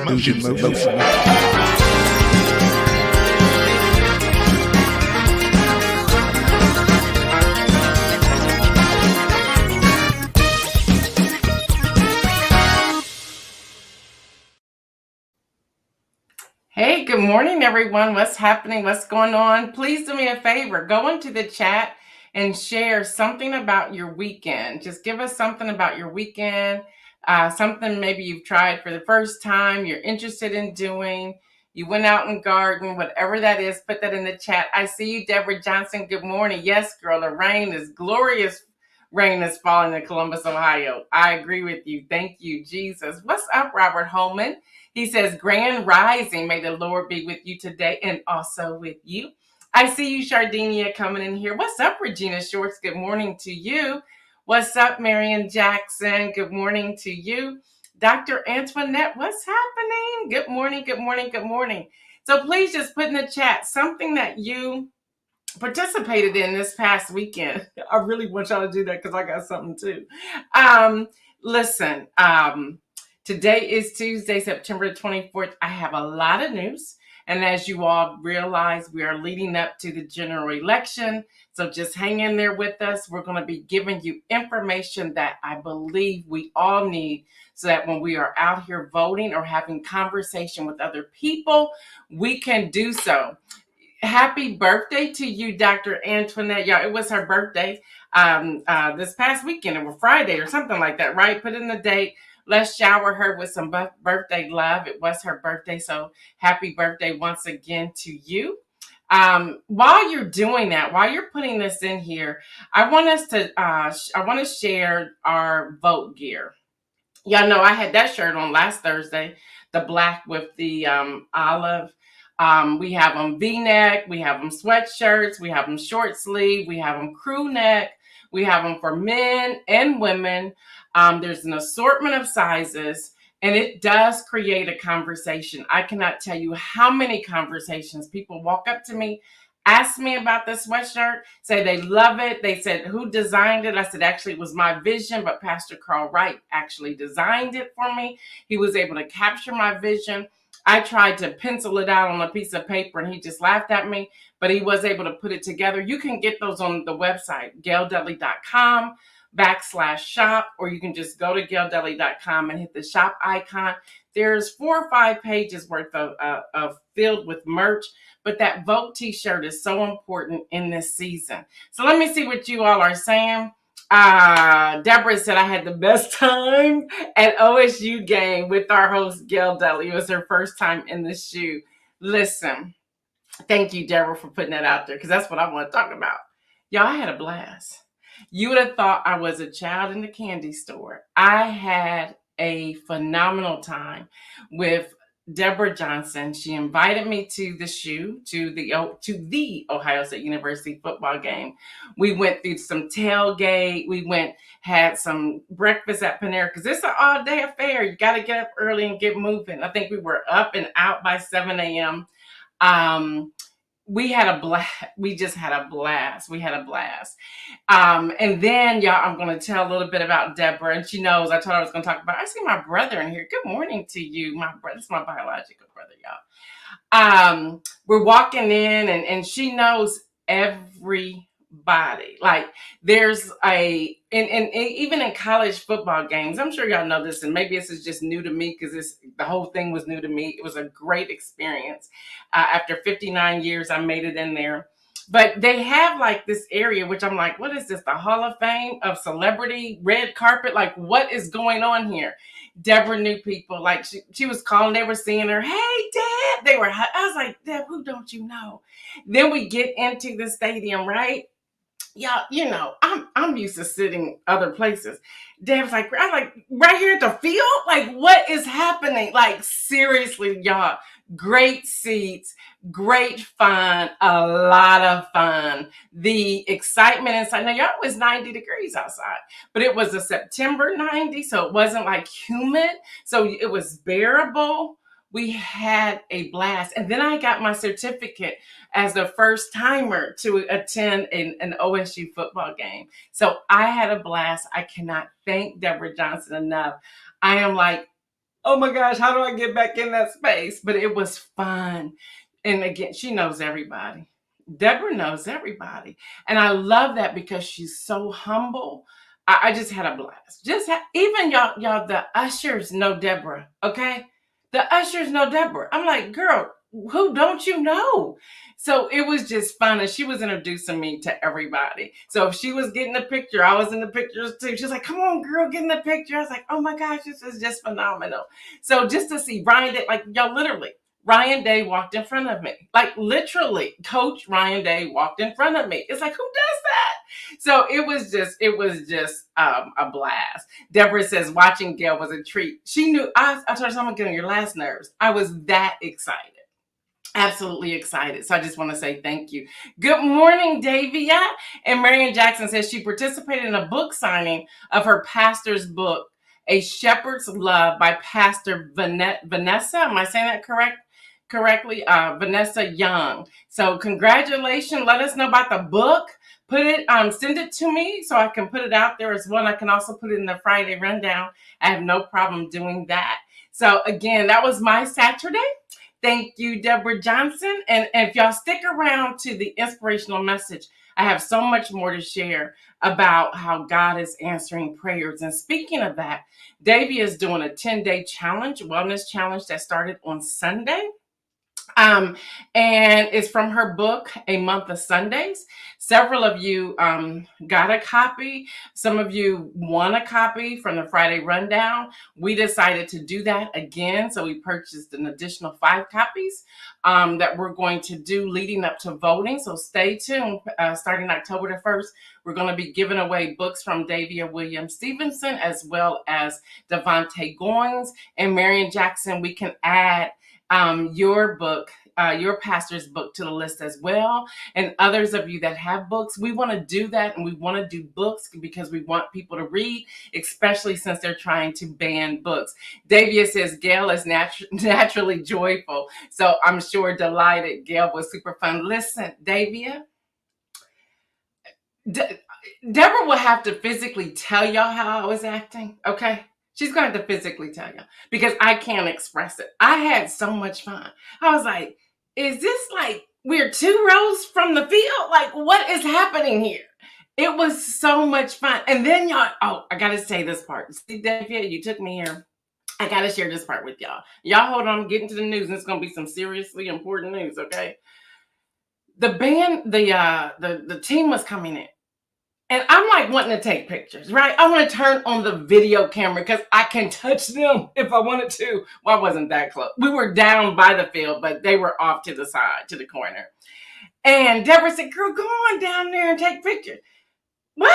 Hey, good morning, everyone. What's happening? What's going on? Please do me a favor. Go into the chat and share something about your weekend. Just give us something about your weekend, something maybe you've tried for the first time, you're interested in doing. You went out and garden, whatever that is, put that in the chat. I see you, Deborah Johnson. Good morning. Yes, girl, the rain is glorious. Rain is falling in Columbus, Ohio. I agree with you. Thank you, Jesus. What's up, Robert Holman? He says, Grand Rising, may the Lord be with you today and also with you. I see you, Shardinia, coming in here. What's up, Regina Shorts? Good morning to you. What's up, Marion Jackson? Good morning to you. Dr. Antoinette, what's happening? Good morning, good morning, good morning. So please just put in the chat something that you participated in this past weekend. I really want y'all to do that because I got something too. Listen, today is Tuesday, September 24th. I have a lot of news. And as you all realize, we are leading up to the general election. So just hang in there with us. We're going to be giving you information that I believe we all need so that when we are out here voting or having conversation with other people, we can do so. Happy birthday to you, Dr. Antoinette. Y'all, it was her birthday this past weekend, or Friday or something like that, right? Put in the date. Let's shower her with some birthday love. It was her birthday, so happy birthday once again to you. While you're doing that, while you're putting this in here, I want to share our vote gear. Y'all know I had that shirt on last Thursday, the black with the olive. We have them V-neck, we have them sweatshirts, we have them short sleeve, we have them crew neck, we have them for men and women. There's an assortment of sizes, and it does create a conversation. I cannot tell you how many conversations people walk up to me, ask me about the sweatshirt, say they love it. They said, who designed it? I said, actually, it was my vision, but Pastor Carl Wright actually designed it for me. He was able to capture my vision. I tried to pencil it out on a piece of paper and he just laughed at me, but he was able to put it together. You can get those on the website, gaildudley.com/shop, or you can just go to gaildudley.com and hit the shop icon. There's 4 or 5 pages worth of filled with merch, but that vote t-shirt is so important in this season. So let me see what you all are saying. Deborah said I had the best time at OSU game with our host, Gail Dudley. It was her first time in the shoe. Listen, thank you, Deborah, for putting that out there because that's what I want to talk about. Y'all, I had a blast. You would have thought I was a child in the candy store. I had a phenomenal time with Deborah Johnson. She invited me to the shoe, to the Ohio State University football game. We went through some tailgate. We had some breakfast at Panera because it's an all-day affair. You got to get up early and get moving. I think we were up and out by 7 a.m. We had a blast. We just had a blast. We had a blast. And then, y'all, I'm going to tell a little bit about Deborah. And she knows I told her I was going to talk about, I see my brother in here. Good morning to you. My brother, it's my biological brother, y'all. We're walking in and she knows everybody. Like there's and even in college football games, I'm sure y'all know this, and maybe this is just new to me because the whole thing was new to me. It was a great experience. After 59 years, I made it in there. But they have like this area, which I'm like, what is this? The Hall of Fame of celebrity red carpet? Like, what is going on here? Deborah knew people. Like she was calling, they were seeing her. Hey, Deb. I was like, Deb, who don't you know? Then we get into the stadium, right? Y'all, you know, I'm used to sitting other places. Deb's like, I'm like right here at the field. Like, what is happening? Like, seriously, y'all, great seats, great fun, a lot of fun. The excitement inside. Now, y'all, it was 90 degrees outside, but it was a September 90, so it wasn't like humid. So it was bearable. We had a blast. And then I got my certificate as the first timer to attend an OSU football game. So I had a blast. I cannot thank Deborah Johnson enough. I am like oh my gosh, how do I get back in that space? But it was fun. And again, she knows everybody. Deborah knows everybody. And I love that because she's so humble. I just had a blast. Even y'all, the ushers know Deborah, okay? The ushers know Deborah. I'm like, girl, who don't you know? So it was just fun. And she was introducing me to everybody. So if she was getting the picture, I was in the pictures too. She was like, come on, girl, get in the picture. I was like, oh my gosh, this is just phenomenal. So just to see Ryan Day, like y'all literally, Ryan Day walked in front of me. Like literally, Coach Ryan Day walked in front of me. It's like, who does that? So it was just a blast. Deborah says watching Gail was a treat. She knew I told her I'm gonna get on your last nerves. I was that excited. Absolutely excited. So I just want to say thank you. Good morning, Davia. And Marion Jackson says she participated in a book signing of her pastor's book, A Shepherd's Love by Pastor Vanessa. Am I saying that correctly? Vanessa Young. So congratulations. Let us know about the book. Send it to me so I can put it out there as well. I can also put it in the Friday rundown. I have no problem doing that. So again, that was my Saturday. Thank you, Deborah Johnson. And if y'all stick around to the inspirational message, I have so much more to share about how God is answering prayers. And speaking of that, Davy is doing a 10-day challenge, wellness challenge that started on Sunday. And it's from her book, A Month of Sundays. Several of you got a copy. Some of you won a copy from the Friday Rundown. We decided to do that again. So we purchased an additional 5 copies that we're going to do leading up to voting. So stay tuned. Starting October the 1st, we're going to be giving away books from Davia Williams Stevenson, as well as Devontae Goins and Marion Jackson. We can add your book, your pastor's book to the list as well. And others of you that have books, we want to do that. And we want to do books because we want people to read, especially since they're trying to ban books. Davia says Gail is naturally joyful. So I'm sure delighted. Gail was super fun. Listen, Davia, Deborah will have to physically tell y'all how I was acting, okay? She's going to have to physically tell you because I can't express it. I had so much fun. I was like, is this like we're 2 rows from the field? Like, what is happening here? It was so much fun. And then y'all, I got to say this part. See, Davia, you took me here. I got to share this part with y'all. Y'all hold on, I'm getting to the news, and it's going to be some seriously important news, okay? The band, the team was coming in. And I'm like wanting to take pictures, right? I want to turn on the video camera because I can touch them if I wanted to. Well, I wasn't that close. We were down by the field, but they were off to the side, to the corner. And Deborah said, girl, go on down there and take pictures. What?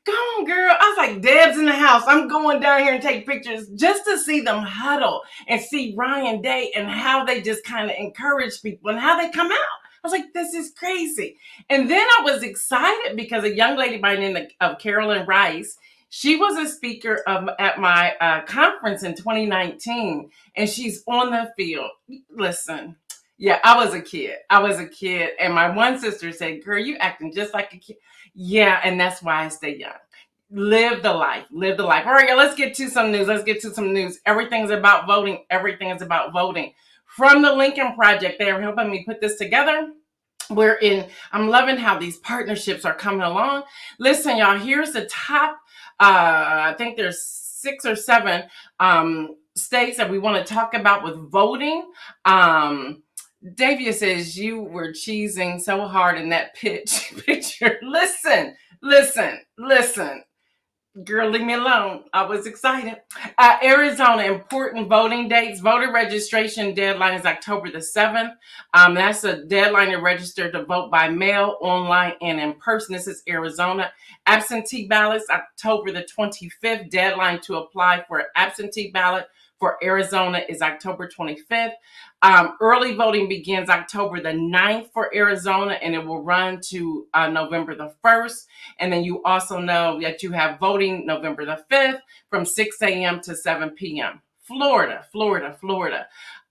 Go on, girl. I was like, Deb's in the house. I'm going down here and take pictures just to see them huddle and see Ryan Day and how they just kind of encourage people and how they come out. I was like, this is crazy. And then I was excited because a young lady by the name of Carolyn Rice, she was a speaker at my conference in 2019, and she's on the field. Listen, yeah, I was a kid. And my one sister said, girl, you acting just like a kid. Yeah, and that's why I stay young. Live the life. All right, y'all, let's get to some news. Everything is about voting. From the Lincoln Project, they are helping me put this together. I'm loving how these partnerships are coming along. Listen, y'all, here's the top, I think there's 6 or 7 states that we want to talk about with voting. Davia says you were cheesing so hard in that picture. Listen. Girl, leave me alone. I was excited. Arizona, important voting dates. Voter registration deadline is October the 7th. That's a deadline to register to vote by mail, online, and in person. This is Arizona. Absentee ballots, October the 25th. Deadline to apply for an absentee ballot for Arizona is October 25th. Early voting begins October the 9th for Arizona, and it will run to November the 1st. And then you also know that you have voting November the 5th from 6 a.m. to 7 p.m. Florida.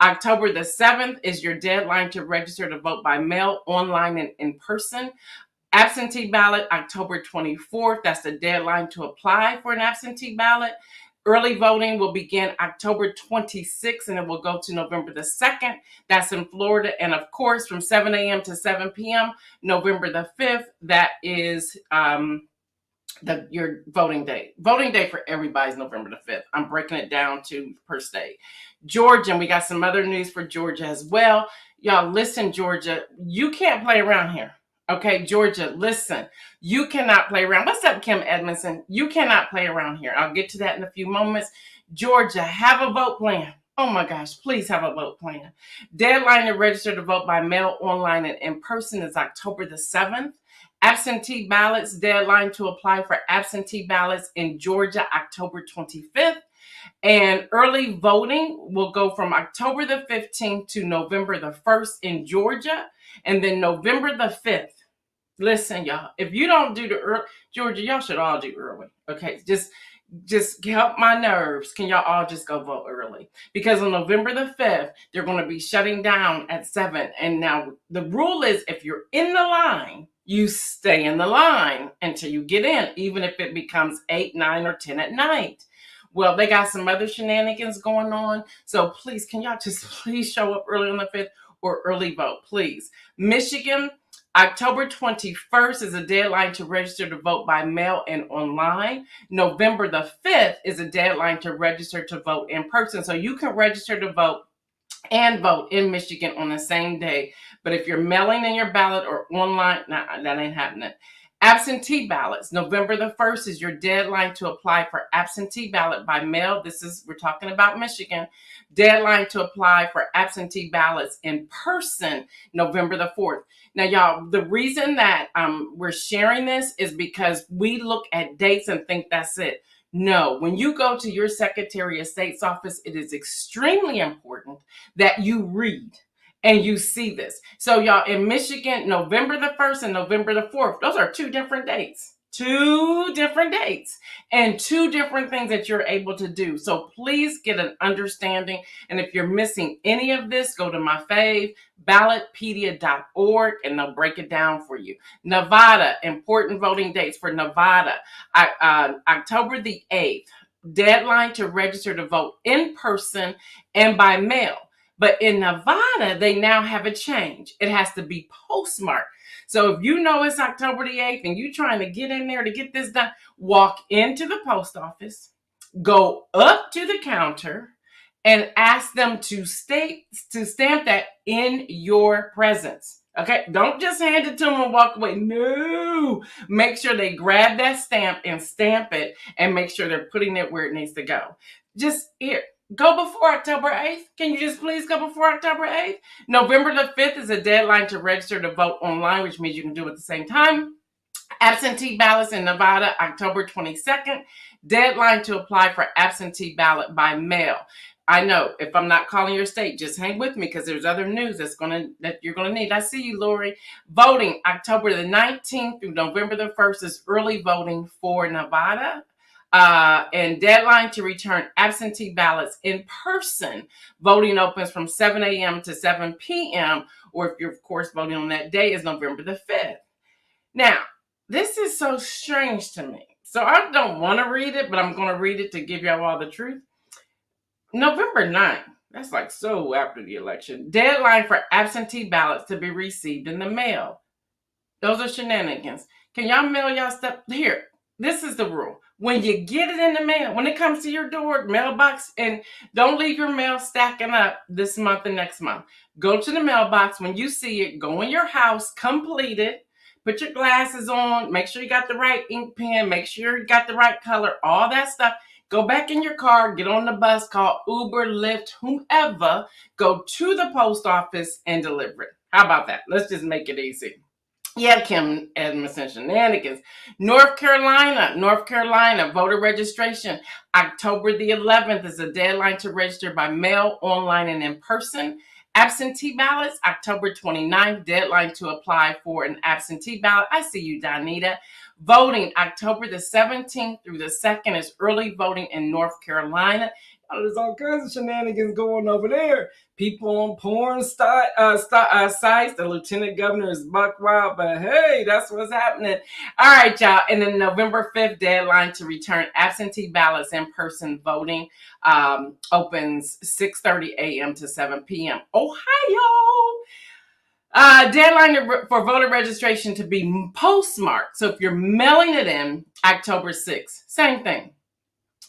October the 7th is your deadline to register to vote by mail, online, and in person. Absentee ballot, October 24th. That's the deadline to apply for an absentee ballot. Early voting will begin October 26th and it will go to November the 2nd. That's in Florida. And of course, from 7 a.m. to 7 p.m., November the 5th, that is your voting day. Voting day for everybody's November the 5th. I'm breaking it down to per state. Georgia, and we got some other news for Georgia as well. Y'all, listen, Georgia, you can't play around here. Okay, Georgia, listen, you cannot play around. What's up, Kim Edmondson? You cannot play around here. I'll get to that in a few moments. Georgia, have a vote plan. Oh my gosh, please have a vote plan. Deadline to register to vote by mail, online, and in person is October the 7th. Absentee ballots, deadline to apply for absentee ballots in Georgia, October 25th. And early voting will go from October the 15th to November the 1st in Georgia. And then November the 5th. Listen, y'all, if you don't do the early, Georgia, y'all should all do early. Okay, just help my nerves. Can y'all all just go vote early? Because on November the 5th, they're going to be shutting down at 7. And now the rule is if you're in the line, you stay in the line until you get in, even if it becomes 8, 9, or 10 at night. Well, they got some other shenanigans going on. So please, can y'all just please show up early on the 5th or early vote, please. Michigan, October 21st is a deadline to register to vote by mail and online. November the 5th is a deadline to register to vote in person. So you can register to vote and vote in Michigan on the same day. But if you're mailing in your ballot or online, nah, that ain't happening. Absentee ballots. November the 1st is your deadline to apply for absentee ballot by mail. We're talking about Michigan. Deadline to apply for absentee ballots in person, November the 4th. Now, y'all, the reason that we're sharing this is because we look at dates and think that's it. No, when you go to your Secretary of State's office, it is extremely important that you read and you see this. So y'all, in Michigan, November the 1st and November the 4th, those are two different dates. Two different dates and two different things that you're able to do. So please get an understanding. And if you're missing any of this, go to my fave, ballotpedia.org, and they'll break it down for you. Nevada, important voting dates for Nevada. October the 8th, deadline to register to vote in person and by mail. But in Nevada, they now have a change. It has to be postmarked. So if you know it's October the 8th and you're trying to get in there to get this done, walk into the post office, go up to the counter, and ask them to stamp that in your presence. Okay, don't just hand it to them and walk away. No, make sure they grab that stamp and stamp it and make sure they're putting it where it needs to go. Just here. Go before October 8th. Can you just please go before October 8th? November the 5th is a deadline to register to vote online, which means you can do it at the same time. Absentee ballots in Nevada, October 22nd. Deadline to apply for absentee ballot by mail. I know, if I'm not calling your state, just hang with me because there's other news that you're going to need. I see you, Lori. Voting, October the 19th through November the 1st is early voting for Nevada. And deadline to return absentee ballots in person. Voting opens from 7 a.m. to 7 p.m. Or if you're, of course, voting on that day, is November the 5th. Now, this is so strange to me. So I don't want to read it, but I'm going to read it to give y'all all the truth. November 9th, that's like so after the election. Deadline for absentee ballots to be received in the mail. Those are shenanigans. Can y'all mail y'all stuff? Here, this is the rule. When you get it in the mail, when it comes to your door, mailbox, and don't leave your mail stacking up this month and next month. Go to the mailbox. When you see it, go in your house, complete it, put your glasses on, make sure you got the right ink pen, make sure you got the right color, all that stuff. Go back in your car, get on the bus, call Uber, Lyft, whomever, go to the post office and deliver it. How about that? Let's just make it easy. Yeah, Kim Edmondson shenanigans. North Carolina, voter registration. October the 11th is a deadline to register by mail, online, and in person. Absentee ballots, October 29th, deadline to apply for an absentee ballot. I see you, Donita. Voting, October the 17th through the 2nd is early voting in North Carolina. There's all kinds of shenanigans going over there. People on porn sites. The lieutenant governor is buck wild, but hey, that's what's happening. All right, y'all. And then November 5th deadline to return absentee ballots in-person voting opens 6:30 a.m. to 7 p.m. Ohio. Deadline for voter registration to be postmarked. So if you're mailing it in October 6th, same thing.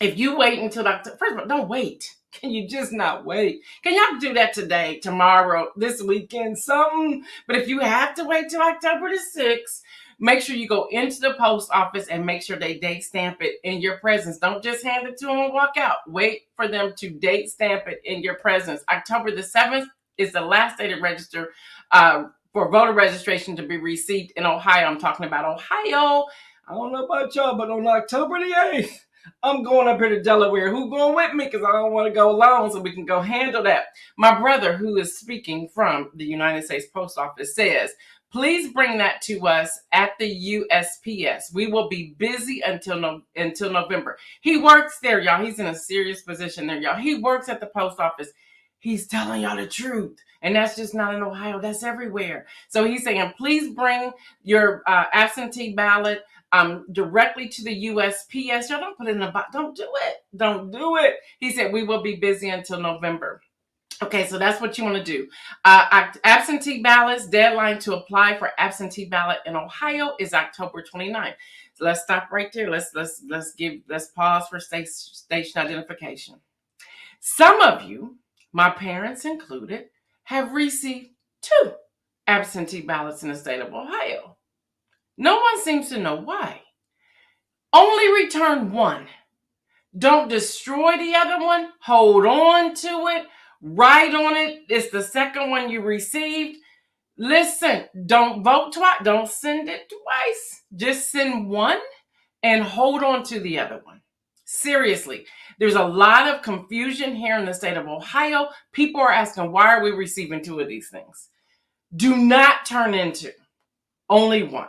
If you wait until October, first of all, don't wait. Can you just not wait? Can y'all do that today, tomorrow, This weekend, something? but if you have to wait till October the 6th, make sure you go into the post office and make sure they date stamp it in your presence. Don't just hand it to them and walk out. Wait for them to date stamp it in your presence. October the 7th is the last day to register for voter registration to be received in Ohio. I'm talking about Ohio. I don't know about y'all, but on October the 8th, I'm going up here to Delaware. Who going with me? Because I don't want to go alone, so we can go handle that. My brother, who is speaking from the United States Post Office, says, please bring that to us at the USPS. We will be busy until November. He works there, y'all. He's in a serious position there, y'all. He works at the post office. He's telling y'all the truth. And that's just not in Ohio. That's everywhere. So he's saying, please bring your absentee ballot directly to the USPS. Y'all don't put it in a box. Don't do it. Don't do it. He said, we will be busy until November. Okay, so that's what you want to do. Absentee ballots, deadline to apply for absentee ballot in Ohio is October 29th. So let's stop right there. Let's pause for station identification. Some of you, my parents included, have received 2 absentee ballots in the state of Ohio. No one seems to know why. Only return 1. Don't destroy the other one. Hold on to it. Write on it. It's the second one you received. Listen, don't vote twice. Don't send it twice. Just send 1 and hold on to the other one. Seriously, there's a lot of confusion here in the state of Ohio. People are asking, why are we receiving 2 of these things? Do not turn into only 1.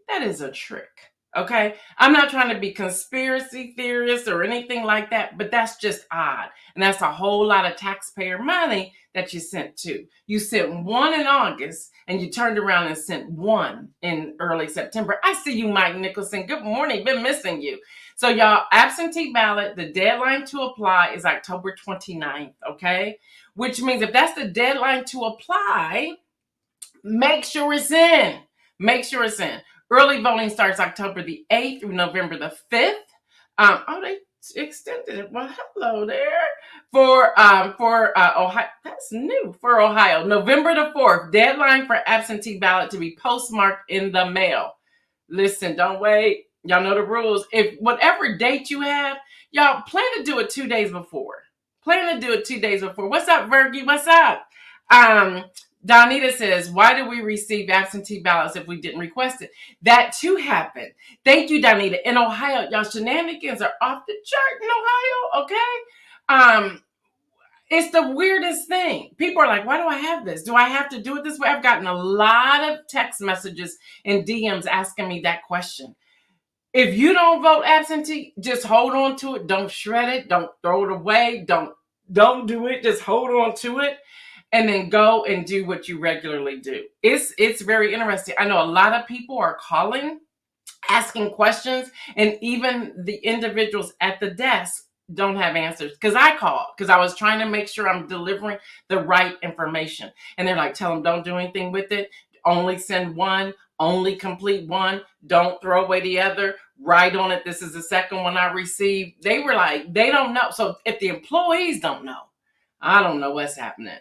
That is a trick. Okay, I'm not trying to be conspiracy theorist or anything like that, but that's just odd. And that's a whole lot of taxpayer money that you sent 2. You sent 1 in August and you turned around and sent 1 in early September. I see you, Mike Nicholson. Good morning. Been missing you. So y'all, absentee ballot, the deadline to apply is October 29th. Okay, which means if that's the deadline to apply, make sure it's in. Make sure it's in. Early voting starts October the 8th through November the 5th. They extended it. Well, hello there. For Ohio, that's new for Ohio. November the 4th, deadline for absentee ballot to be postmarked in the mail. Listen, don't wait. Y'all know the rules. If whatever date you have, y'all plan to do it 2 days before. Plan to do it 2 days before. What's up, Virgie? What's up? Donita says, why did we receive absentee ballots if we didn't request it? That too happened. Thank you, Donita. In Ohio, y'all, shenanigans are off the chart in Ohio, okay? It's the weirdest thing. People are like, why do I have this? Do I have to do it this way? I've gotten a lot of text messages and DMs asking me that question. If you don't vote absentee, just hold on to it. Don't shred it. Don't throw it away. Don't do it. Just hold on to it. And then go and do what you regularly do. It's very interesting. I know a lot of people are calling, asking questions, and even the individuals at the desk don't have answers. Because I called, because I was trying to make sure I'm delivering the right information. And they're like, tell them don't do anything with it. Only send 1. Only complete 1. Don't throw away the other. Write on it. This is the second one I received. They were like, they don't know. So if the employees don't know, I don't know what's happening.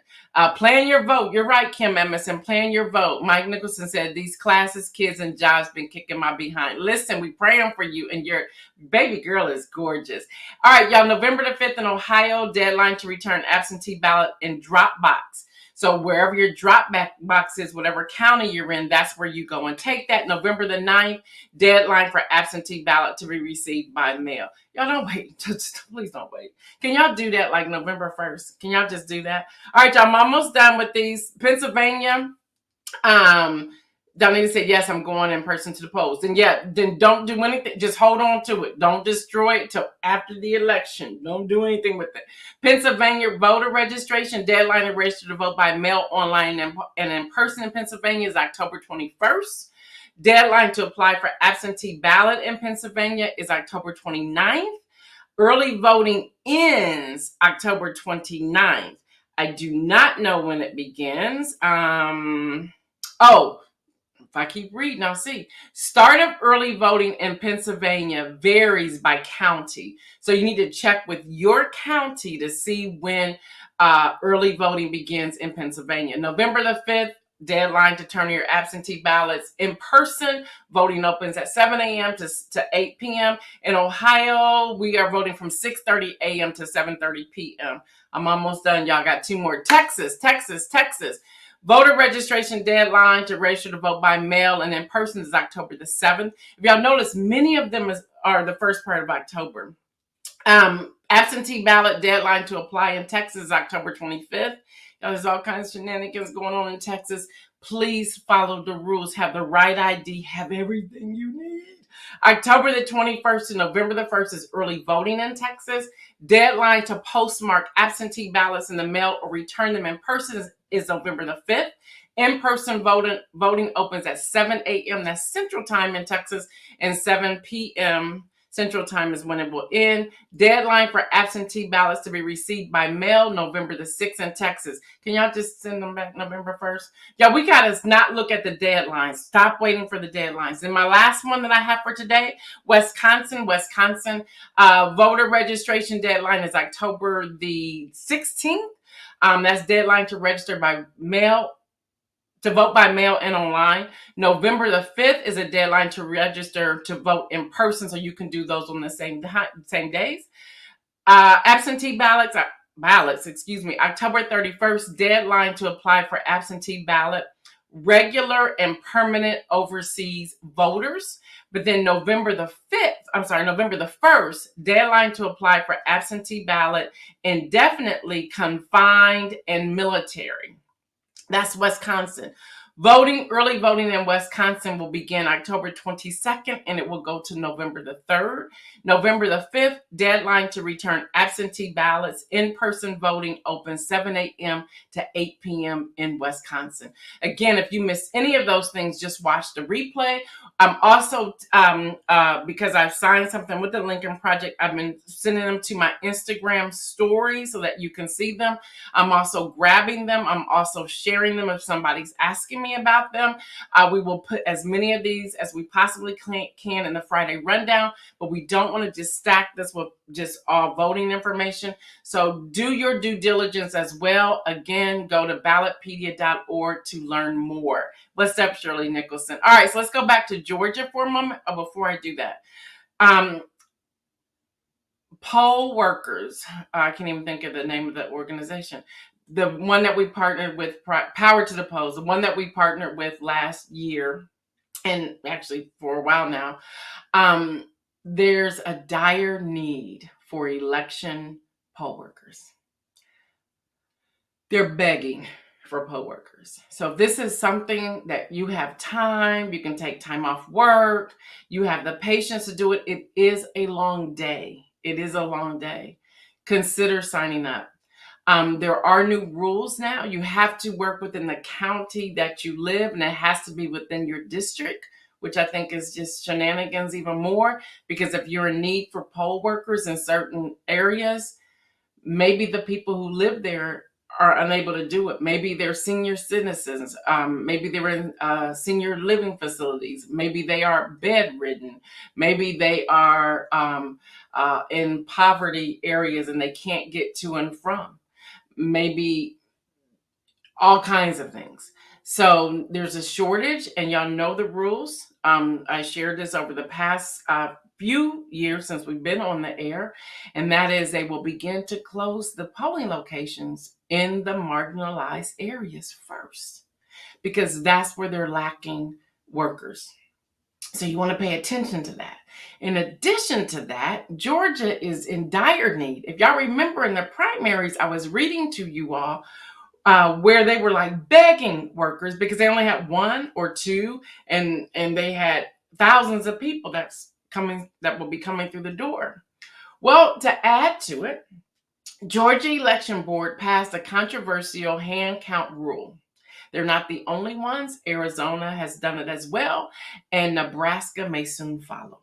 Plan your vote. You're right, Kim Emerson. Plan your vote. Mike Nicholson said, these classes, kids, and jobs been kicking my behind. Listen, we praying for you, and your baby girl is gorgeous. All right, y'all, November the 5th in Ohio, deadline to return absentee ballot in Dropbox. So wherever your drop box is, whatever county you're in, that's where you go and take that. November the 9th, deadline for absentee ballot to be received by mail. Y'all don't wait. Please don't wait. Can y'all do that like November 1st? Can y'all just do that? All right, y'all, I'm almost done with these. Pennsylvania, Y'all need to say, yes, I'm going in person to the polls. And then don't do anything. Just hold on to it. Don't destroy it till after the election. Don't do anything with it. Pennsylvania voter registration deadline to register to vote by mail, online, and in person in Pennsylvania is October 21st. Deadline to apply for absentee ballot in Pennsylvania is October 29th. Early voting ends October 29th. I do not know when it begins. If I keep reading, I'll see. Start of early voting in Pennsylvania varies by county. So you need to check with your county to see when early voting begins in Pennsylvania. November the 5th, deadline to turn in your absentee ballots. In person, voting opens at 7 a.m. to 8 p.m. In Ohio, we are voting from 6:30 a.m. to 7:30 p.m. I'm almost done, y'all. Got two more. Texas. Voter registration deadline to register to vote by mail and in person is October the 7th. If y'all notice, many of them are the first part of October. Absentee ballot deadline to apply in Texas is October 25th. There's all kinds of shenanigans going on in Texas. Please follow the rules. Have the right ID. Have everything you need. October the 21st to November the 1st is early voting in Texas. Deadline to postmark absentee ballots in the mail or return them in person is November the 5th. In-person voting opens at 7 a.m. That's Central Time in Texas, and 7 p.m. Central Time is when it will end. Deadline for absentee ballots to be received by mail, November the 6th in Texas. Can y'all just send them back November 1st? Yeah, we got to not look at the deadlines. Stop waiting for the deadlines. And my last one that I have for today, Wisconsin. Voter registration deadline is October the 16th. That's deadline to register by mail, to vote by mail and online. November the 5th is a deadline to register to vote in person, so you can do those on the same days. Absentee ballots, October 31st, deadline to apply for absentee ballot, regular and permanent overseas voters. But then November the 1st, deadline to apply for absentee ballot, indefinitely confined and military. That's Wisconsin. Early voting in Wisconsin will begin October 22nd and it will go to November the 3rd. November the 5th, deadline to return absentee ballots. In-person voting opens 7 a.m. to 8 p.m. in Wisconsin. Again, if you missed any of those things, just watch the replay. I'm also, because I've signed something with the Lincoln Project, I've been sending them to my Instagram story so that you can see them. I'm also grabbing them. I'm also sharing them if somebody's asking me about them. We will put as many of these as we possibly can in the Friday rundown, but we don't want to just stack this with just all voting information. So do your due diligence as well. Again, go to ballotpedia.org to learn more. What's up, Shirley Nicholson? All right, so let's go back to Georgia for a moment. Before I do that, poll workers, I can't even think of the name of the organization. The one that we partnered with, Power to the Polls, the one that we partnered with last year, and actually for a while now, there's a dire need for election poll workers. They're begging for poll workers. So if this is something that you have time, you can take time off work, you have the patience to do it. It is a long day. Consider signing up. There are new rules now. You have to work within the county that you live, and it has to be within your district, which I think is just shenanigans even more, because if you're in need for poll workers in certain areas, maybe the people who live there are unable to do it. Maybe they're senior citizens. Maybe they're in senior living facilities. Maybe they are bedridden. Maybe they are in poverty areas and they can't get to and from. Maybe all kinds of things. So there's a shortage, and y'all know the rules. I shared this over the past few years since we've been on the air, and that is they will begin to close the polling locations in the marginalized areas first, because that's where they're lacking workers. So you want to pay attention to that. In addition to that, Georgia is in dire need. If y'all remember in the primaries, I was reading to you all where they were like begging workers because they only had one or two, and they had thousands of people that will be coming through the door. Well, to add to it, Georgia Election Board passed a controversial hand count rule. They're not the only ones. Arizona has done it as well, and Nebraska may soon follow.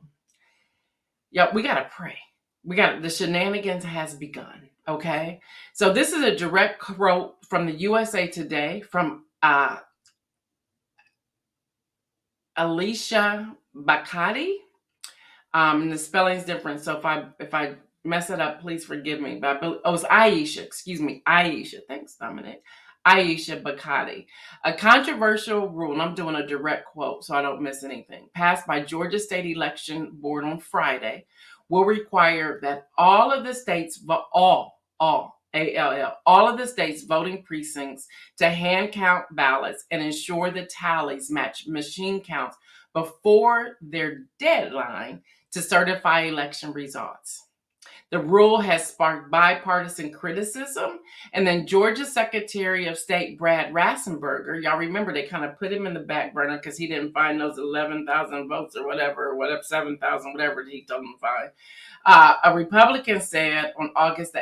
Yeah, we gotta pray. The shenanigans has begun. Okay, so this is a direct quote from the USA Today from Alicia Bacati. And the spelling's different, so if I mess it up, please forgive me. But it's Aisha. Excuse me, Aisha. Thanks, Dominic. Aisha Bacati. A controversial rule, and I'm doing a direct quote so I don't miss anything, passed by Georgia State Election Board on Friday, will require that all of the states, all of the states voting precincts to hand count ballots and ensure the tallies match machine counts before their deadline to certify election results. The rule has sparked bipartisan criticism. And then Georgia Secretary of State Brad Rassenberger, y'all remember they kind of put him in the back burner because he didn't find those 11,000 votes or whatever, 7,000, whatever he told him to find. A Republican said on August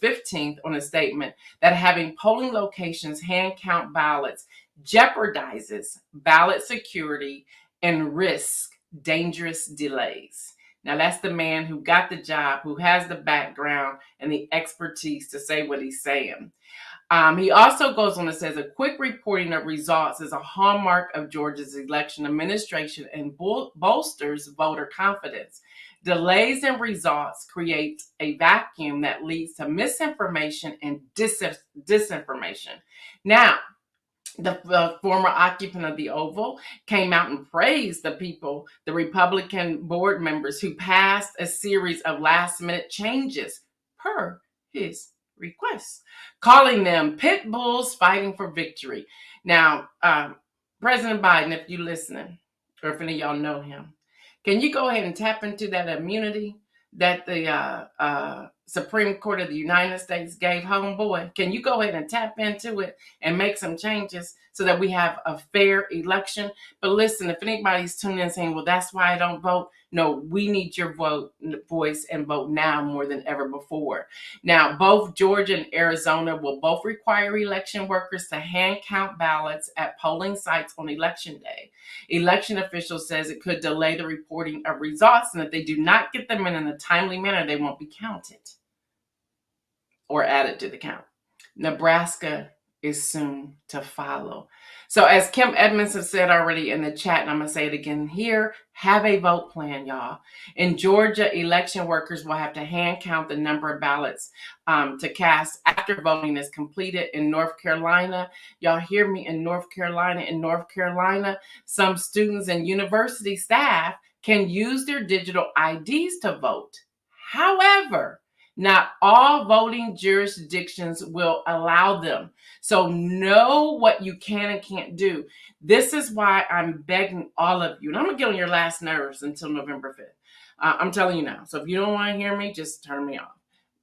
15th on a statement that having polling locations hand count ballots jeopardizes ballot security and risks dangerous delays. Now, that's the man who got the job, who has the background and the expertise to say what he's saying. He also goes on and says a quick reporting of results is a hallmark of Georgia's election administration and bolsters voter confidence. Delays in results create a vacuum that leads to misinformation and disinformation. Now, the former occupant of the Oval came out and praised the Republican board members who passed a series of last-minute changes per his request, calling them pit bulls fighting for victory. Now, President Biden, if you're listening, or if any of y'all know him, can you go ahead and tap into that immunity that the Supreme Court of the United States gave homeboy? Can you go ahead and tap into it and make some changes so that we have a fair election? But listen, if anybody's tuning in saying, well, that's why I don't vote. No, we need your voice and vote now more than ever before. Now, both Georgia and Arizona will both require election workers to hand count ballots at polling sites on election day. Election officials says it could delay the reporting of results, and if they do not get them in a timely manner, they won't be counted or added to the count. Nebraska is soon to follow. So as Kim Edmonds has said already in the chat, and I'm going to say it again here, have a vote plan, y'all. In Georgia, election workers will have to hand count the number of ballots to cast after voting is completed. In North Carolina, y'all hear me, in North Carolina, some students and university staff can use their digital IDs to vote. However, not all voting jurisdictions will allow them. So know what you can and can't do. This is why I'm begging all of you, and I'm going to get on your last nerves until November 5th. I'm telling you now. So if you don't want to hear me, just turn me off.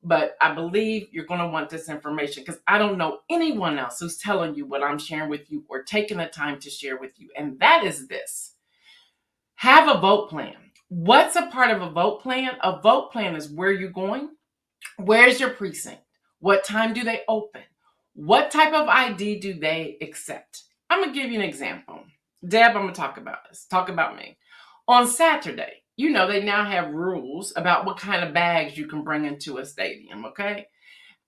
But I believe you're going to want this information because I don't know anyone else who's telling you what I'm sharing with you or taking the time to share with you. And that is this. Have a vote plan. What's a part of a vote plan? A vote plan is where you're going. Where's your precinct? What time do they open? What type of ID do they accept? I'm going to give you an example. Deb, I'm going to talk about this. Talk about me. On Saturday, you know, they now have rules about what kind of bags you can bring into a stadium, okay?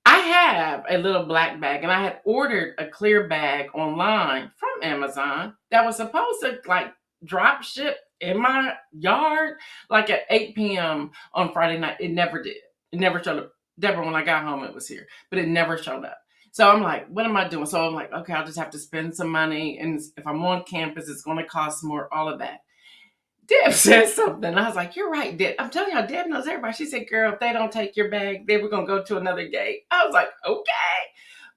I have a little black bag, and I had ordered a clear bag online from Amazon that was supposed to like drop ship in my yard like at 8 p.m. on Friday night. It never did. It never showed up. Deborah, when I got home, it was here, but it never showed up. So I'm like, what am I doing? So I'm like, okay, I'll just have to spend some money. And if I'm on campus, it's going to cost more, all of that. Deb said something. I was like, you're right, Deb. I'm telling y'all, Deb knows everybody. She said, girl, if they don't take your bag, then we're going to go to another gate. I was like, okay.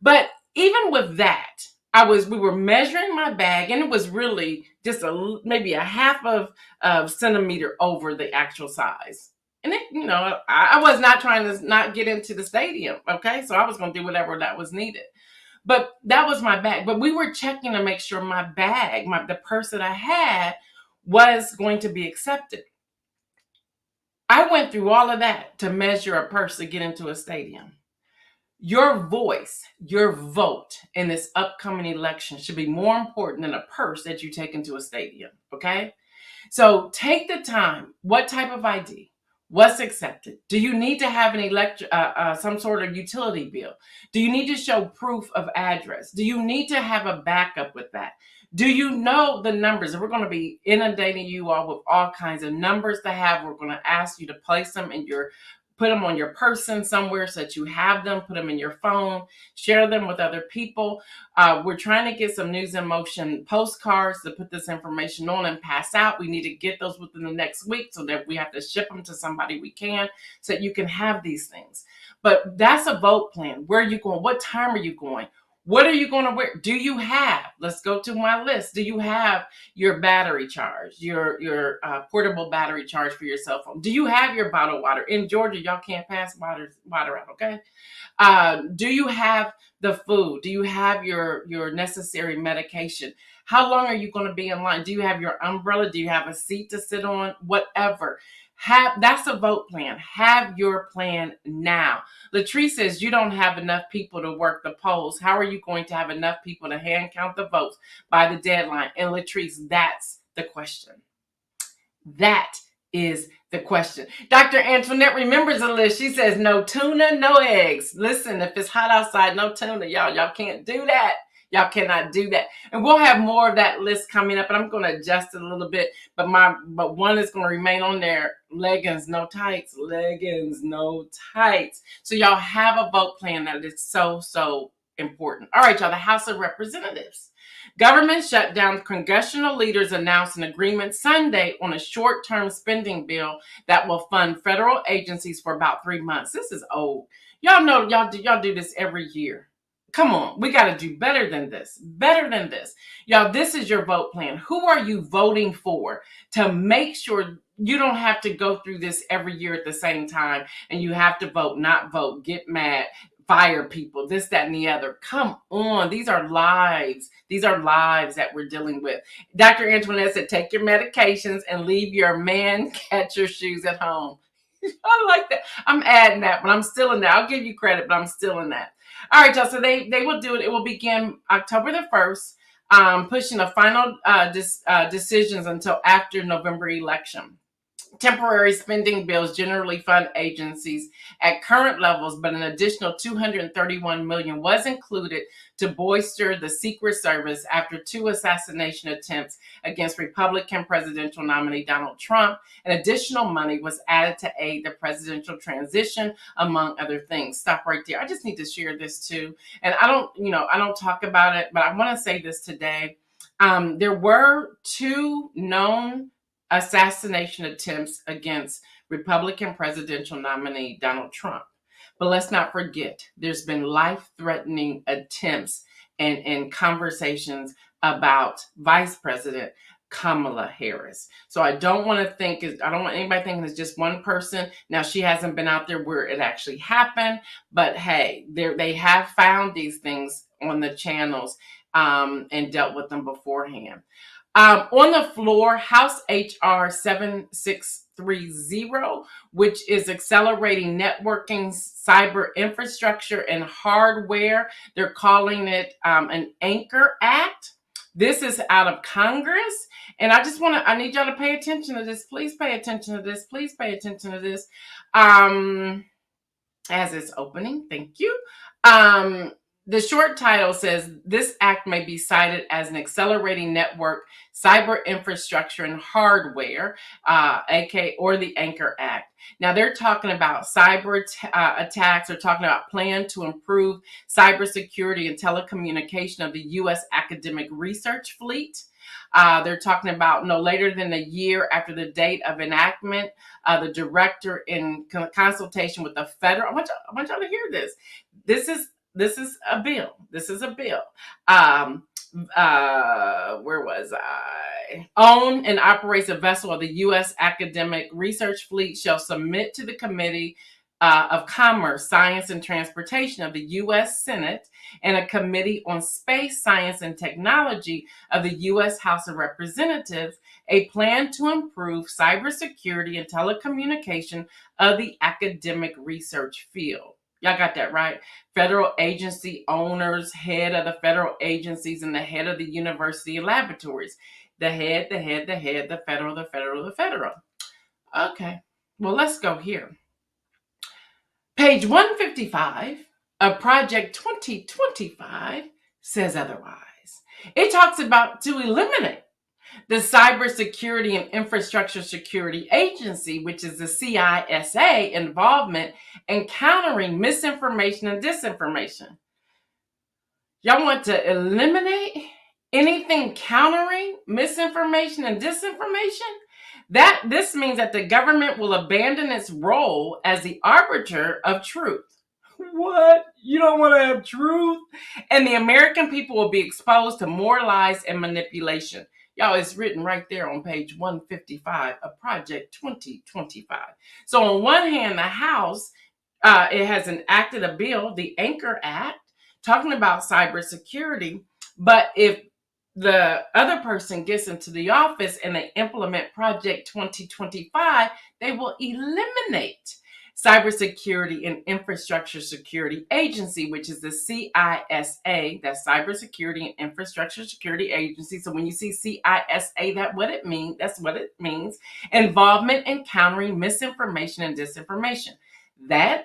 But even with that, we were measuring my bag, and it was really just maybe a half of centimeter over the actual size. And it, you know, I was not trying to not get into the stadium, okay? So I was going to do whatever that was needed. But that was my bag. But we were checking to make sure my bag, the purse that I had, was going to be accepted. I went through all of that to measure a purse to get into a stadium. Your voice, your vote in this upcoming election should be more important than a purse that you take into a stadium, okay? So take the time. What type of ID? What's accepted? Do you need to have an some sort of utility bill? Do you need to show proof of address? Do you need to have a backup with that? Do you know the numbers? We're going to be inundating you all with all kinds of numbers to have. We're going to ask you to place them in put them on your person somewhere so that you have them, put them in your phone, share them with other people. We're trying to get some News in Motion postcards to put this information on and pass out. We need to get those within the next week so that we have to ship them to somebody we can so that you can have these things. But that's a vote plan. Where are you going? What time are you going? What are you going to wear? Do you have, let's go to my list. Do you have your battery charge, your portable battery charge for your cell phone? Do you have your bottled water? In Georgia, y'all can't pass water out, okay? Do you have the food? Do you have your necessary medication? How long are you going to be in line? Do you have your umbrella? Do you have a seat to sit on? Whatever. That's a vote plan. Have your plan now. Latrice says you don't have enough people to work the polls. How are you going to have enough people to hand count the votes by the deadline? And Latrice, that's the question. That is the question. Dr. Antoinette remembers the list. She says no tuna, no eggs. Listen, if it's hot outside, no tuna, y'all. Y'all can't do that. Y'all cannot do that. And we'll have more of that list coming up, and I'm going to adjust it a little bit. But one is going to remain on there. Leggings, no tights. Leggings, no tights. So y'all have a vote plan that is so, so important. All right, y'all, the House of Representatives. Government shutdown. Congressional leaders announced an agreement Sunday on a short-term spending bill that will fund federal agencies for about 3 months. This is old. Y'all know y'all do this every year. Come on, we got to do better than this. Better than this. Y'all, this is your vote plan. Who are you voting for to make sure you don't have to go through this every year at the same time and you have to vote, not vote, get mad, fire people, this, that, and the other. Come on. These are lives. These are lives that we're dealing with. Dr. Antoinette said, take your medications and leave your man catcher shoes at home. I like that. I'm adding that, but I'm still in that. I'll give you credit, but I'm still in that. All right, y'all. So they will do it. It will begin October the 1st, pushing the final decisions until after November election. Temporary spending bills generally fund agencies at current levels, but an additional $231 million was included to bolster the Secret Service after 2 assassination attempts against Republican presidential nominee Donald Trump. An additional money was added to aid the presidential transition, among other things. Stop right there. I just need to share this too. And I don't talk about it, but I want to say this today. There were 2 known assassination attempts against Republican presidential nominee Donald Trump. But let's not forget, there's been life-threatening attempts and conversations about Vice President Kamala Harris. So I don't want anybody thinking it's just one person. Now, she hasn't been out there where it actually happened, but hey, they have found these things on the channels and dealt with them beforehand. On the floor, House HR 7630, which is accelerating networking, cyber infrastructure, and hardware. They're calling it an Anchor Act. This is out of Congress. And I need y'all to pay attention to this. Please pay attention to this. Please pay attention to this. As it's opening, thank you. The short title says, this act may be cited as an accelerating network, cyber infrastructure, and hardware, or the Anchor Act. Now, they're talking about cyber attacks. They're talking about plan to improve cybersecurity and telecommunication of the U.S. academic research fleet. They're talking about no later than a year after the date of enactment, the director in consultation with the federal. I want y'all to hear this. This is a bill. This is a bill. Where was I? Own and operates a vessel of the U.S. academic research fleet shall submit to the committee of Commerce, Science, and Transportation of the U.S. Senate and a Committee on Space, Science, and Technology of the U.S. House of Representatives a plan to improve cybersecurity and telecommunication of the academic research field. Y'all got that right? Federal agency owners, head of the federal agencies, and the head of the university laboratories. The head, the federal. Okay, well, let's go here. Page 155 of Project 2025 says otherwise. It talks about to eliminate the Cybersecurity and Infrastructure Security Agency, which is the CISA, involvement in countering misinformation and disinformation. Y'all want to eliminate anything countering misinformation and disinformation? This means that the government will abandon its role as the arbiter of truth. What? You don't want to have truth? And the American people will be exposed to more lies and manipulation. Y'all, it's written right there on page 155 of Project 2025. So on one hand, the House, it has enacted a bill, the Anchor Act, talking about cybersecurity. But if the other person gets into the office and they implement Project 2025, they will eliminate Cybersecurity and Infrastructure Security Agency, which is the CISA, that's Cybersecurity and Infrastructure Security Agency. So when you see CISA, that's what it means. Involvement in countering misinformation and disinformation.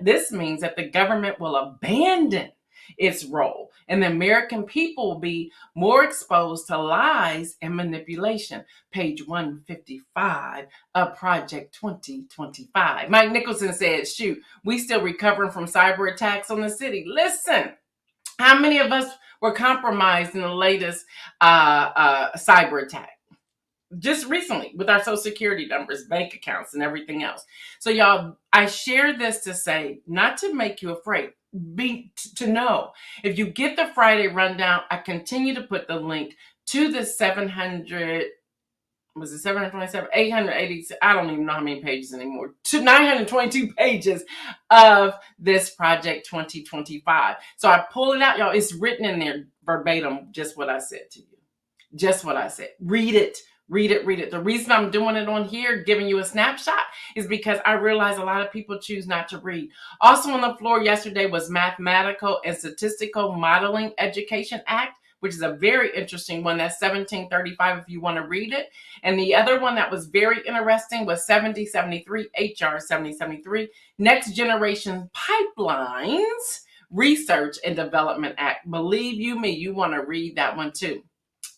This means that the government will abandon its role, and the American people will be more exposed to lies and manipulation. Page 155 of Project 2025. Mike Nicholson said, shoot, we still recovering from cyber attacks on the city. Listen, how many of us were compromised in the latest cyber attack? Just recently with our social security numbers, bank accounts, and everything else. So y'all, I share this to say, not to make you afraid, to know. If you get the Friday rundown, I continue to put the link to the 727, 880, I don't even know how many pages anymore, to 922 pages of this Project 2025. So I pull it out, y'all. It's written in there verbatim, just what I said to you. Just what I said. Read it. The reason I'm doing it on here, giving you a snapshot, is because I realize a lot of people choose not to read. Also on the floor yesterday was Mathematical and Statistical Modeling Education Act, which is a very interesting one. That's 1735 if you want to read it. And the other one that was very interesting was 7073, HR 7073, Next Generation Pipelines Research and Development Act. Believe you me, you want to read that one too.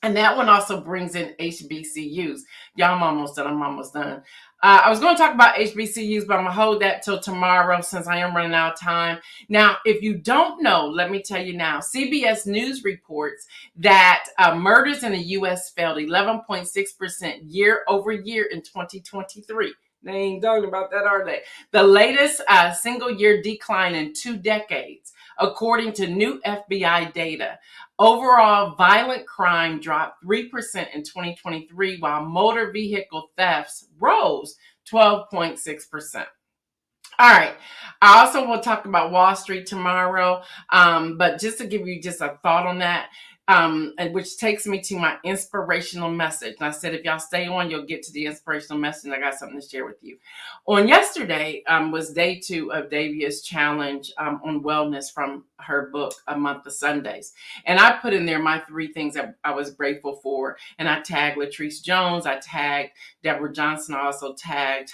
And that one also brings in HBCUs. Y'all, I'm almost done. I was going to talk about HBCUs, but I'm going to hold that till tomorrow since I am running out of time. Now, if you don't know, let me tell you now, CBS News reports that murders in the U.S. fell 11.6% year over year in 2023. They ain't talking about that, are they? The latest single year decline in 2 decades, according to new FBI data. Overall, violent crime dropped 3% in 2023, while motor vehicle thefts rose 12.6%. All right. I also will talk about Wall Street tomorrow, but just to give you just a thought on that, which takes me to my inspirational message. And I said, if y'all stay on, you'll get to the inspirational message. I got something to share with you. On yesterday was day 2 of Davia's challenge on wellness from her book, A Month of Sundays. And I put in there my 3 things that I was grateful for. And I tagged Latrice Jones. I tagged Deborah Johnson. I also tagged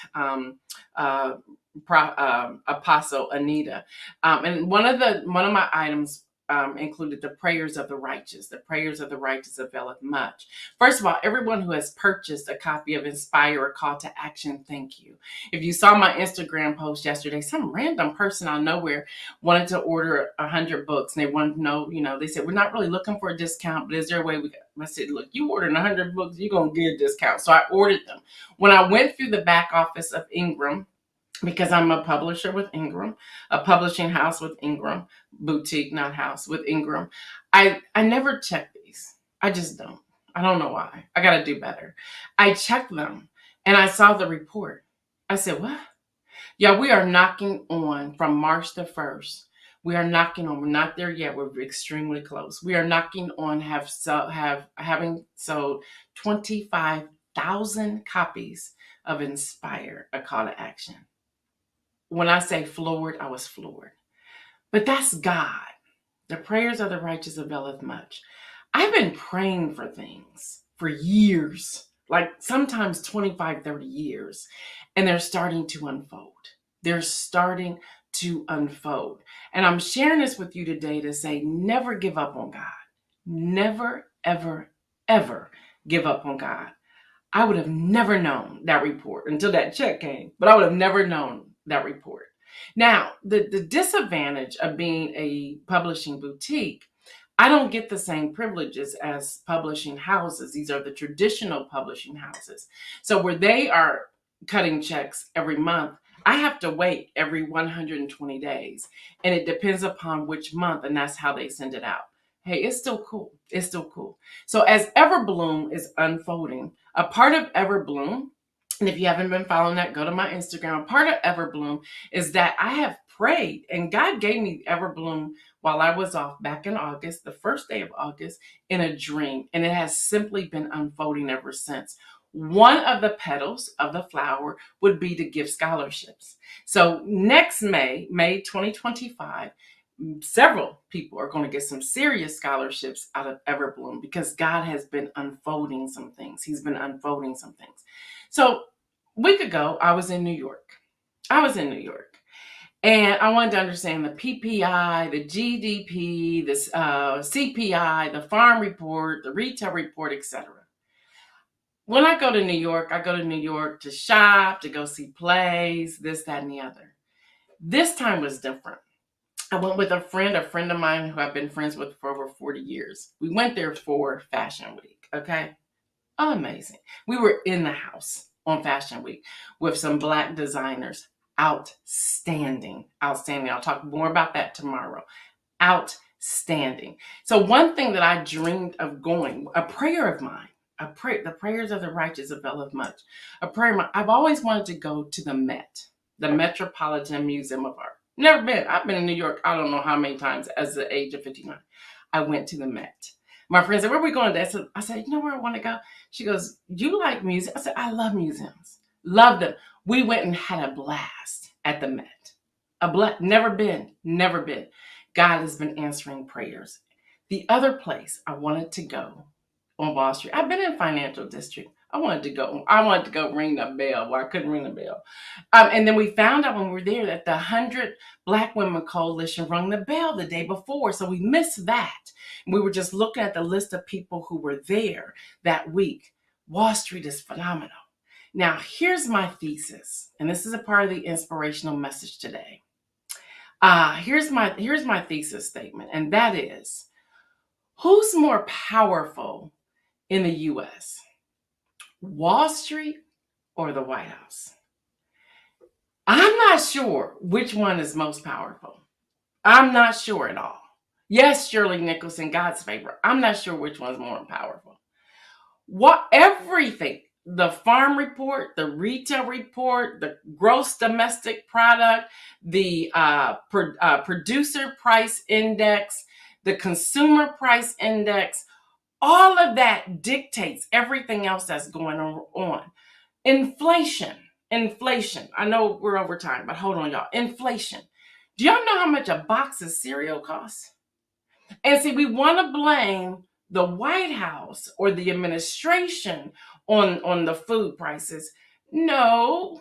Apostle Anita. And one of my items included the prayers of the righteous. The prayers of the righteous availeth much. First of all, everyone who has purchased a copy of Inspire, a Call to Action, thank you. If you saw my Instagram post yesterday, some random person out of nowhere wanted to order 100 books. And they wanted to know, they said, we're not really looking for a discount, but is there a way I said, look, you ordered 100 books, you're going to get a discount. So I ordered them. When I went through the back office of Ingram, because I'm a publisher with Ingram, a publishing house with Ingram, boutique, not house, with Ingram. I never check these. I just don't. I don't know why. I got to do better. I checked them and I saw the report. I said, what? Yeah, we are knocking on from March the 1st. We are knocking on. We're not there yet. We're extremely close. We are knocking on having sold 25,000 copies of Inspire, a call to action. When I say floored, I was floored. But that's God. The prayers of the righteous availeth much. I've been praying for things for years, like sometimes 25, 30 years, and they're starting to unfold. They're starting to unfold. And I'm sharing this with you today to say never give up on God. Never, ever, ever give up on God. I would have never known that report until that check came, but I would have never known that report. Now, the disadvantage of being a publishing boutique, I don't get the same privileges as publishing houses. These are the traditional publishing houses. So where they are cutting checks every month, I have to wait every 120 days. And it depends upon which month, and that's how they send it out. Hey, it's still cool. It's still cool. So as Everbloom is unfolding, a part of Everbloom, and if you haven't been following that, go to my Instagram. A part of Everbloom is that I have prayed, and God gave me Everbloom while I was off back in August, the first day of August, in a dream. And it has simply been unfolding ever since. One of the petals of the flower would be to give scholarships. So next May 2025, several people are going to get some serious scholarships out of Everbloom because God has been unfolding some things. He's been unfolding some things. So a week ago, I was in New York. And I wanted to understand the PPI, the GDP, the CPI, the farm report, the retail report, etc. When I go to New York, I go to New York to shop, to go see plays, this, that, and the other. This time was different. I went with a friend of mine who I've been friends with for over 40 years. We went there for Fashion Week, okay? Amazing. We were in the house on Fashion Week with some Black designers. Outstanding. I'll talk more about that tomorrow. Outstanding. So one thing that I dreamed of going, a prayer of mine, the prayers of the righteous availeth much. A prayer of mine, I've always wanted to go to the Met, the Metropolitan Museum of Art. Never been. I've been in New York, I don't know how many times as the age of 59. I went to the Met. My friend said, where are we going to? I said, you know where I want to go? She goes, you like museums? I said, I love museums. Love them. We went and had a blast at the Met. Never been. God has been answering prayers. The other place I wanted to go on Wall Street, I've been in Financial District. I wanted to go ring the bell. Well, I couldn't ring the bell. And then we found out when we were there that the 100 Black Women Coalition rung the bell the day before. So we missed that. We were just looking at the list of people who were there that week. Wall Street is phenomenal. Now, here's my thesis, and this is a part of the inspirational message today. Here's my thesis statement, and that is, who's more powerful in the U.S., Wall Street or the White House? I'm not sure which one is most powerful. I'm not sure at all. Yes, Shirley Nicholson, God's favor. I'm not sure which one's more powerful. Everything, the farm report, the retail report, the gross domestic product, the producer price index, the consumer price index, all of that dictates everything else that's going on. Inflation. I know we're over time, but hold on, y'all. Inflation. Do y'all know how much a box of cereal costs? And see, we want to blame the White House or the administration on the food prices. No.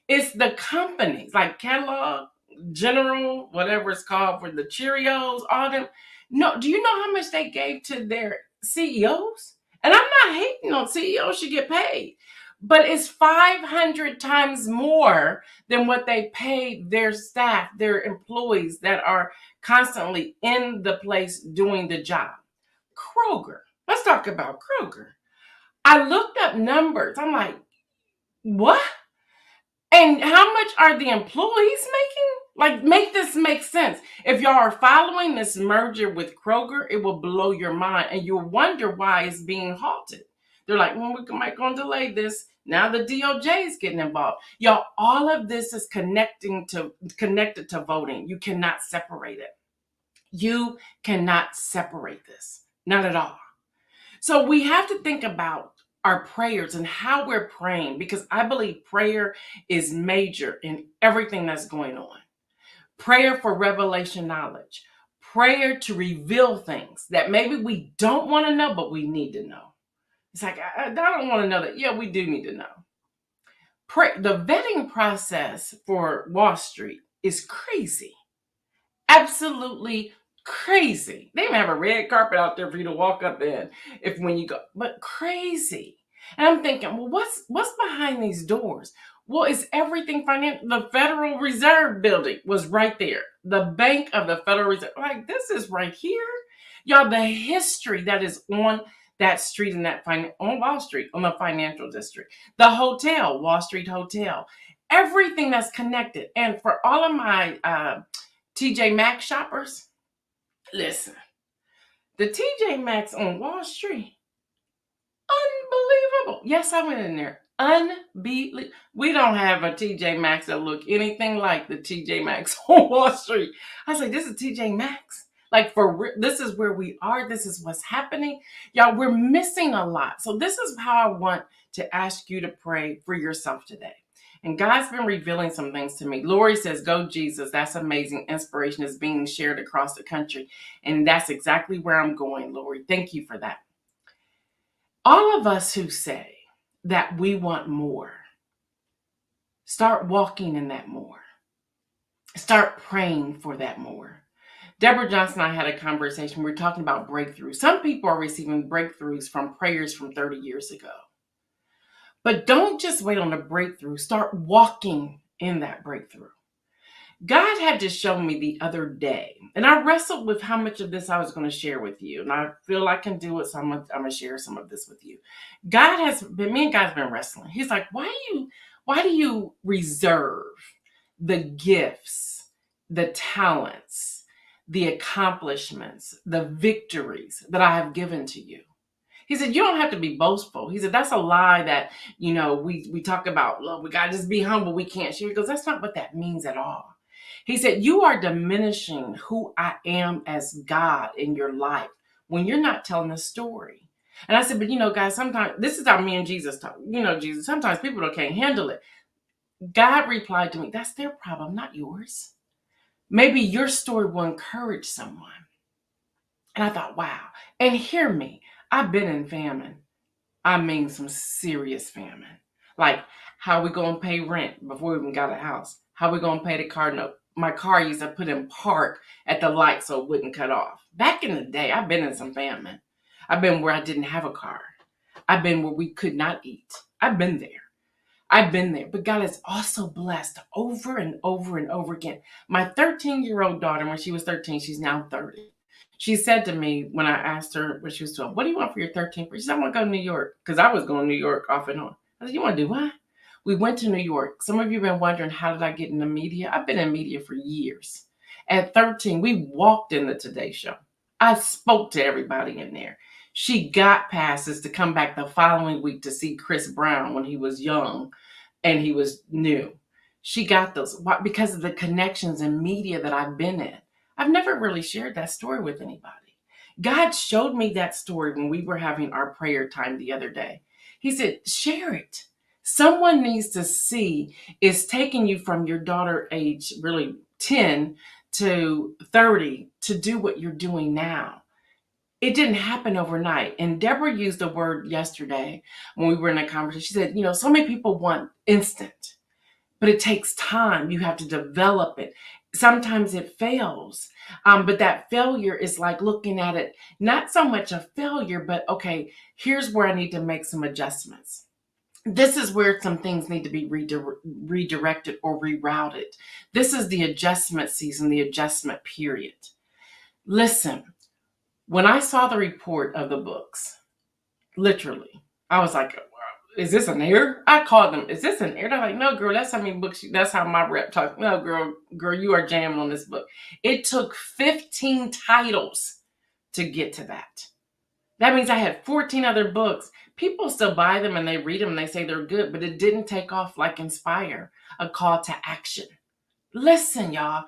It's the companies like Kellogg, General, whatever it's called, for the Cheerios, all them. No, do you know how much they gave to their CEOs? And I'm not hating on CEOs, should get paid, but it's 500 times more than what they pay their staff, their employees that are constantly in the place doing the job. Kroger. Let's talk about Kroger. I looked up numbers. I'm like, what? And how much are the employees making? Like, make this make sense. If y'all are following this merger with Kroger, it will blow your mind and you'll wonder why it's being halted. They're like, well, we might going to delay this. Now the DOJ is getting involved. Y'all, all of this is connected to voting. You cannot separate it. You cannot separate this. Not at all. So we have to think about our prayers and how we're praying, because I believe prayer is major in everything that's going on. Prayer for revelation knowledge. Prayer to reveal things that maybe we don't want to know, but we need to know. It's like, I don't want to know that. Yeah, we do need to know. The vetting process for Wall Street is crazy. Absolutely crazy. They even have a red carpet out there for you to walk up in when you go, but crazy. And I'm thinking, well, what's behind these doors? Well, it's everything financial. The Federal Reserve building was right there. The Bank of the Federal Reserve. Like, this is right here. Y'all, the history that is on that street and on Wall Street, on the financial district. The hotel, Wall Street Hotel. Everything that's connected. And for all of my TJ Maxx shoppers, listen, the TJ Maxx on Wall Street, unbelievable. Yes, I went in there. Unbelievable. We don't have a TJ Maxx that look anything like the TJ Maxx on Wall Street. I was like, this is TJ Maxx. Like, this is where we are. This is what's happening. Y'all, we're missing a lot. So this is how I want to ask you to pray for yourself today. And God's been revealing some things to me. Lori says, go Jesus. That's amazing. Inspiration is being shared across the country. And that's exactly where I'm going, Lori. Thank you for that. All of us who say that we want more, start walking in that more. Start praying for that more. Deborah Johnson and I had a conversation. We were talking about breakthroughs. Some people are receiving breakthroughs from prayers from 30 years ago. But don't just wait on the breakthrough. Start walking in that breakthrough. God had to show me the other day, and I wrestled with how much of this I was going to share with you. And I feel I can do it, so I'm going to share some of this with you. Me and God's been wrestling. He's like, why do you reserve the gifts, the talents, the accomplishments, the victories that I have given to you? He said, you don't have to be boastful. He said, that's a lie that, we talk about, look, we got to just be humble. We can't share. He goes, that's not what that means at all. He said, you are diminishing who I am as God in your life when you're not telling the story. And I said, but guys, sometimes this is how me and Jesus talk. Jesus, sometimes people can't handle it. God replied to me, that's their problem, not yours. Maybe your story will encourage someone. And I thought, wow. And hear me, I've been in famine. I mean, some serious famine. Like, how we going to pay rent before we even got a house? How we going to pay the car note? My car used to put in park at the light so it wouldn't cut off. Back in the day, I've been in some famine. I've been where I didn't have a car. I've been where we could not eat. I've been there. But God has also blessed over and over and over again. My 13-year-old daughter, when she was 13, she's now 30. She said to me when I asked her when she was 12, what do you want for your 13th birthday? She said, I want to go to New York, because I was going to New York off and on. I said, you want to do what? We went to New York. Some of you have been wondering, how did I get in the media? I've been in media for years. At 13, we walked in the Today Show. I spoke to everybody in there. She got passes to come back the following week to see Chris Brown when he was young and he was new. She got those because of the connections in media that I've been in. I've never really shared that story with anybody. God showed me that story when we were having our prayer time the other day. He said, share it. Someone needs to see it's taking you from your daughter age, really 10 to 30, to do what you're doing now. It didn't happen overnight. And Deborah used the word yesterday when we were in a conversation. She said, so many people want instant, but it takes time. You have to develop it. Sometimes it fails. But that failure is like looking at it, not so much a failure, but okay, here's where I need to make some adjustments. This is where some things need to be redirected or rerouted. This is the adjustment season, the adjustment period. Listen, when I saw the report of the books, literally, I was like, is this an error? I called them, is this an error? They're like, no, girl, that's how many books, that's how my rep talks. No, girl, you are jamming on this book. It took 15 titles to get to that. That means I had 14 other books. People still buy them and they read them and they say they're good, but it didn't take off like Inspire, a call to action. Listen, y'all,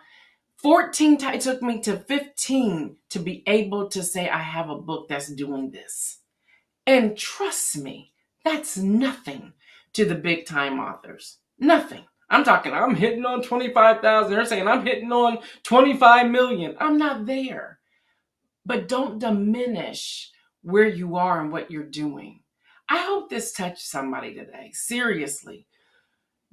14 times, it took me to 15 to be able to say I have a book that's doing this. And trust me, that's nothing to the big time authors. Nothing. I'm talking, I'm hitting on 25,000. They're saying I'm hitting on 25 million. I'm not there. But don't diminish where you are and what you're doing. I hope this touched somebody today. Seriously.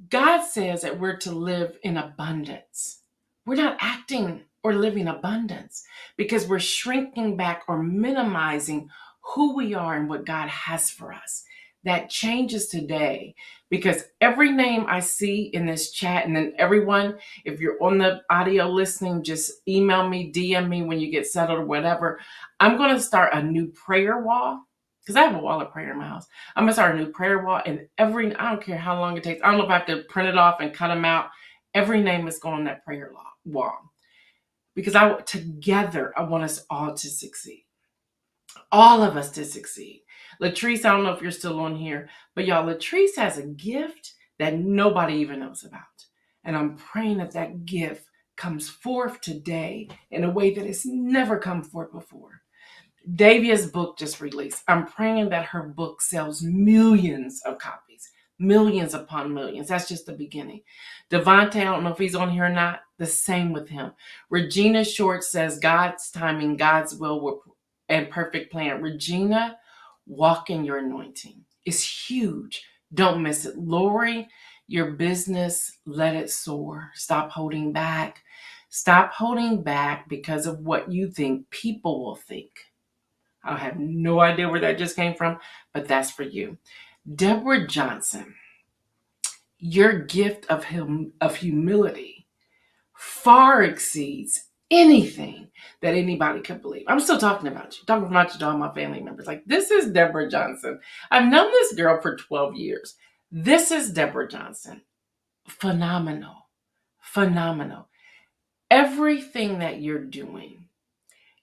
God says that we're to live in abundance. We're not acting or living abundance because we're shrinking back or minimizing who we are and what God has for us. That changes today because every name I see in this chat, and then everyone, if you're on the audio listening, just email me, DM me when you get settled or whatever. I'm going to start a new prayer wall because I have a wall of prayer in my house. I'm going to start a new prayer wall, and I don't care how long it takes. I don't know if I have to print it off and cut them out. Every name is going on that prayer wall because together I want us all to succeed. All of us to succeed. Latrice, I don't know if you're still on here, but y'all, Latrice has a gift that nobody even knows about. And I'm praying that that gift comes forth today in a way that it's never come forth before. Davia's book just released. I'm praying that her book sells millions of copies, millions upon millions. That's just the beginning. Devontae, I don't know if he's on here or not. The same with him. Regina Short says God's timing, God's will and perfect plan. Regina, walk in your anointing. It's huge. Don't miss it. Lori, your business, let it soar. Stop holding back. Stop holding back because of what you think people will think. I have no idea where that just came from, but that's for you. Deborah Johnson, your gift of humility far exceeds anything that anybody could believe. I'm still talking about you to all my family members. Like, this is Deborah Johnson. I've known this girl for 12 years. This is Deborah Johnson. Phenomenal. Phenomenal. Everything that you're doing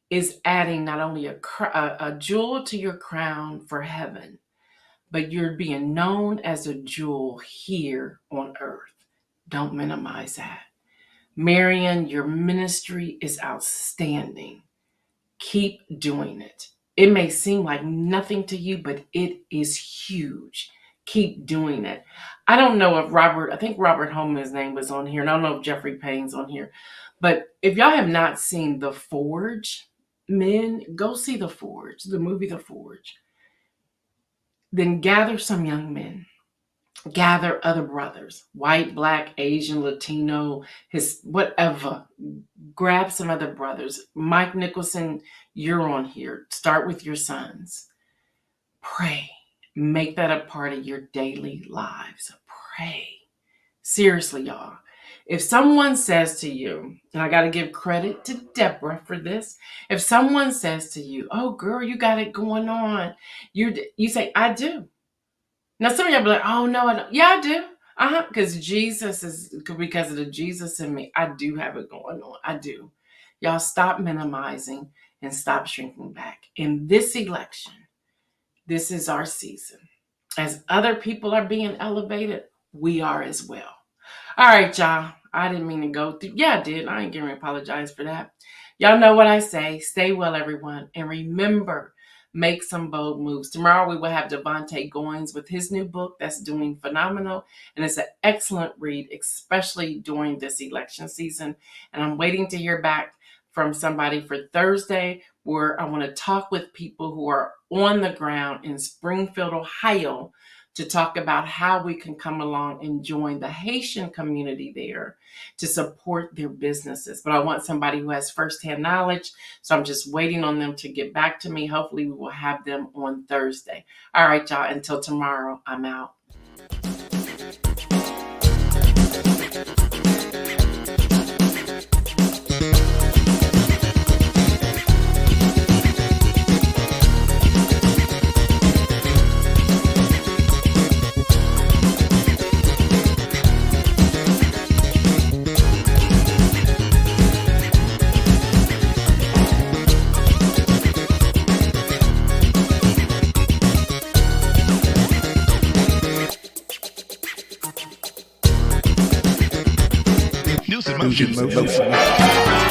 is adding not only a jewel to your crown for heaven, but you're being known as a jewel here on earth. Don't minimize that. Marian, your ministry is outstanding. Keep doing it. It may seem like nothing to you, but it is huge. Keep doing it. I don't know if I think Robert Holman's name was on here, and I don't know if Jeffrey Payne's on here, but if y'all have not seen The Forge, men, go see The Forge, the movie The Forge. Then gather some young men. Gather other brothers, white, black, Asian, Latino, whatever. Grab some other brothers. Mike Nicholson, you're on here. Start with your sons. Pray. Make that a part of your daily lives. Pray. Seriously, y'all. If someone says to you, and I got to give credit to Deborah for this. If someone says to you, oh, girl, you got it going on. You say, I do. Now, some of y'all be like, oh, no, I don't. Yeah, I do. Because because of the Jesus in me, I do have it going on. I do. Y'all stop minimizing and stop shrinking back. In this election, this is our season. As other people are being elevated, we are as well. All right, y'all. I didn't mean to go through. Yeah, I did. I ain't gonna apologize for that. Y'all know what I say. Stay well, everyone. And remember, make some bold moves. Tomorrow we will have Devontae Goins with his new book that's doing phenomenal. And it's an excellent read, especially during this election season. And I'm waiting to hear back from somebody for Thursday, where I want to talk with people who are on the ground in Springfield, Ohio, to talk about how we can come along and join the Haitian community there to support their businesses. But I want somebody who has firsthand knowledge, so I'm just waiting on them to get back to me. Hopefully we will have them on Thursday. All right, y'all, until tomorrow, I'm out. News in Motion.